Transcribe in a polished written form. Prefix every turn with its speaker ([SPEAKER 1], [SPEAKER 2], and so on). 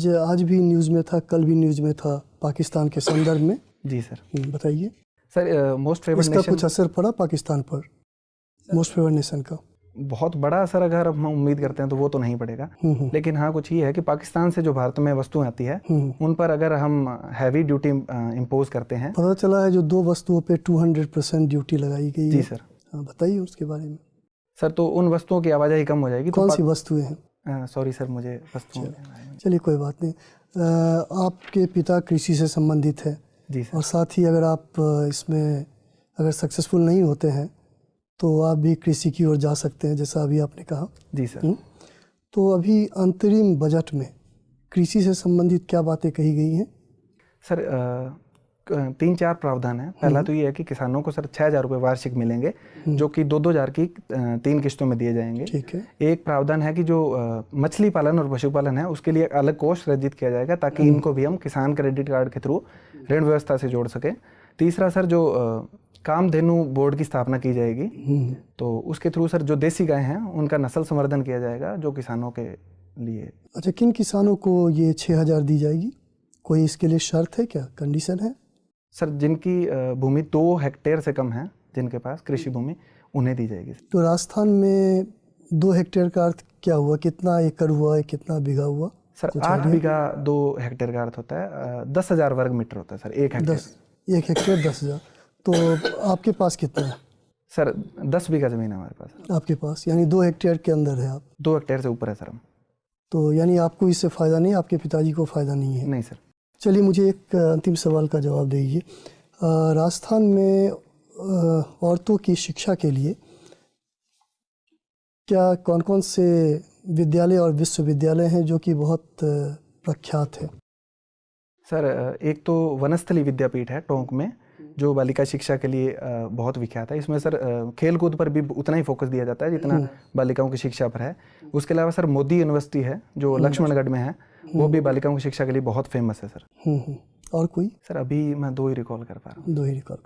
[SPEAKER 1] जो आज भी न्यूज़ में था, कल भी न्यूज़ में था, पाकिस्तान के संदर्भ में।
[SPEAKER 2] जी सर।
[SPEAKER 1] बताइए
[SPEAKER 2] सर, मोस्ट फेवर्ड
[SPEAKER 1] इसका
[SPEAKER 2] नेशन,
[SPEAKER 1] कुछ असर पड़ा पाकिस्तान पर, मोस्ट फेवर्ड नेशन का?
[SPEAKER 2] बहुत बड़ा असर अगर हम उम्मीद करते हैं तो वो तो नहीं पड़ेगा, लेकिन हाँ कुछ ये है कि पाकिस्तान से जो भारत में वस्तुएं आती है उन पर अगर हम हैवी ड्यूटी इम्पोज करते हैं।
[SPEAKER 1] पता चला है जो 2 वस्तुओं पे 200% ड्यूटी लगाई गई है।
[SPEAKER 2] जी सर।
[SPEAKER 1] हाँ, बताइए उसके बारे में।
[SPEAKER 2] सर, तो उन वस्तुओं की आवाजाही कम हो जाएगी।
[SPEAKER 1] कौन सी वस्तुएं हैं?
[SPEAKER 2] सॉरी सर, मुझे वस्तुओं
[SPEAKER 1] चलिए कोई बात नहीं। आपके पिता कृषि से संबंधित है।
[SPEAKER 2] जी सर।
[SPEAKER 1] और साथ ही अगर आप इसमें अगर सक्सेसफुल नहीं होते हैं तो आप भी कृषि की ओर जा सकते हैं, जैसा अभी आपने कहा।
[SPEAKER 2] जी सर।
[SPEAKER 1] तो अभी अंतरिम बजट में कृषि से संबंधित क्या बातें कही गई हैं?
[SPEAKER 2] सर, 3-4 प्रावधान है। पहला तो ये है कि किसानों को सर 6,000 रुपये वार्षिक मिलेंगे, जो कि 2-2 हज़ार की 3 किस्तों में दिए जाएंगे।
[SPEAKER 1] ठीक है।
[SPEAKER 2] एक प्रावधान है कि जो मछली पालन और पशुपालन है उसके लिए अलग कोष सृजित किया जाएगा, ताकि इनको भी हम किसान क्रेडिट कार्ड के थ्रू ऋण व्यवस्था से जोड़ सकें। तीसरा सर, जो कामधेनु बोर्ड की स्थापना की जाएगी, तो उसके थ्रू सर जो देसी गाय हैं उनका नस्ल संवर्धन किया जाएगा, जो किसानों के लिए।
[SPEAKER 1] अच्छा, किन किसानों को ये 6,000 दी जाएगी? कोई इसके लिए शर्त है क्या, कंडीशन है?
[SPEAKER 2] सर, जिनकी भूमि 2 हेक्टेयर से कम है, जिनके पास कृषि भूमि, उन्हें दी जाएगी।
[SPEAKER 1] तो राजस्थान में 2 हेक्टेयर का अर्थ क्या हुआ? कितना एकड़ हुआ है, कितना बीघा हुआ?
[SPEAKER 2] सर, 8 बीघा 2 हेक्टेयर का अर्थ होता है 10,000 वर्ग मीटर होता है सर, 1 हेक्टेयर।
[SPEAKER 1] 1 हेक्टेयर 10,000। तो आपके पास कितना है?
[SPEAKER 2] सर, 10 बीघा जमीन है हमारे पास।
[SPEAKER 1] आपके पास यानी 2 हेक्टेयर के अंदर है आप?
[SPEAKER 2] 2 हेक्टेयर से ऊपर है सर हम।
[SPEAKER 1] तो यानी आपको इससे फ़ायदा नहीं, आपके पिताजी को फ़ायदा नहीं है?
[SPEAKER 2] नहीं सर।
[SPEAKER 1] चलिए, मुझे एक अंतिम सवाल का जवाब दीजिए। राजस्थान में औरतों की शिक्षा के लिए क्या कौन कौन से विद्यालय और विश्वविद्यालय हैं जो कि बहुत प्रख्यात है?
[SPEAKER 2] सर, एक तो वनस्थली विद्यापीठ है टोंक में, जो बालिका शिक्षा के लिए बहुत विख्यात है। इसमें सर खेल कूद पर भी उतना ही फोकस दिया जाता है जितना बालिकाओं की शिक्षा पर है। उसके अलावा सर मोदी यूनिवर्सिटी है जो लक्ष्मणगढ़ में है, वो भी बालिकाओं की शिक्षा के लिए बहुत फेमस है सर।
[SPEAKER 1] और कोई?
[SPEAKER 2] सर, अभी मैं 2 ही रिकॉल कर पा रहा हूँ।
[SPEAKER 1] 2 ही रिकॉल।